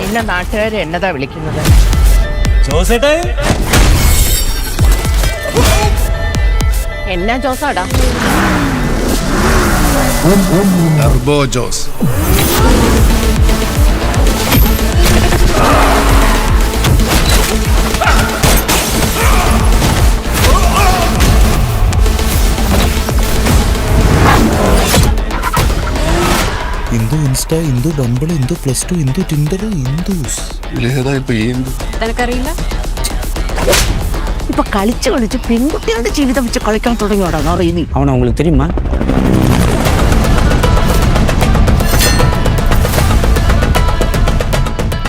പിന്നെ നാട്ടുകാരെ എന്നതാ വിളിക്കുന്നത്? ജോസേട്ടേ, എന്നാ ജോസാടാ? Turbo Jose. Indu insta, Indu bumble, Indu +2, Indu tinder, ഇന്ദുസ്. നിനക്കറിയില്ല? ഇപ്പൊ കളിച്ച് കളിച്ച് പെൺകുട്ടികളുടെ ജീവിതം വെച്ച് കളിക്കാൻ തുടങ്ങിയോടാ അറിയുന്നു. അവൻ അവங்களுக்கு தெரியுமா?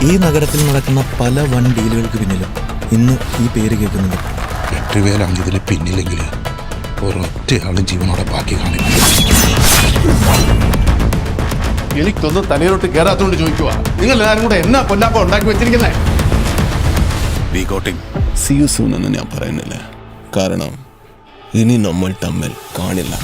ഈ നഗരത്തിൽ നടക്കുന്ന പല വൺ ഡീലുകൾക്ക് പിന്നിലും ഇന്ന് ഈ പേര് കേൾക്കുന്നുണ്ട്. 8 പേരാണ് ഇതിൽ പിന്നില്ലെങ്കിൽ ഒരൊറ്റയാളും ജീവനോടെ ബാക്കി കാണില്ല. എനിക്കൊന്നും തലയിലോട്ട് കയറാത്തോണ്ട് ചോദിക്കുക, നിങ്ങൾ എല്ലാവരും കൂടെ എന്നാ പൊന്നാപ്പ ഉണ്ടാക്കി വെച്ചിരിക്കുന്നേ? See you soon എന്ന് ഞാൻ പറയുന്നില്ല, കാരണം ഇനി നമ്മൾ തമ്മിൽ കാണില്ല.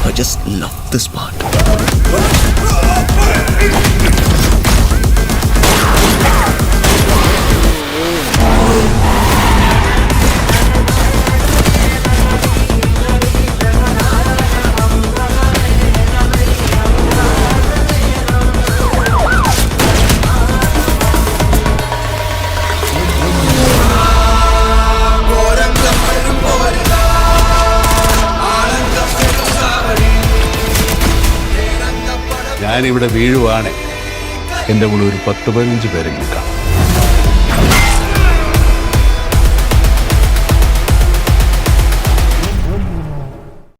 I just love this part. ഞാനിവിടെ വീഴുവാണ്, എൻ്റെ കൂടെ ഒരു 10-15 പേരെങ്കിലും കാണും.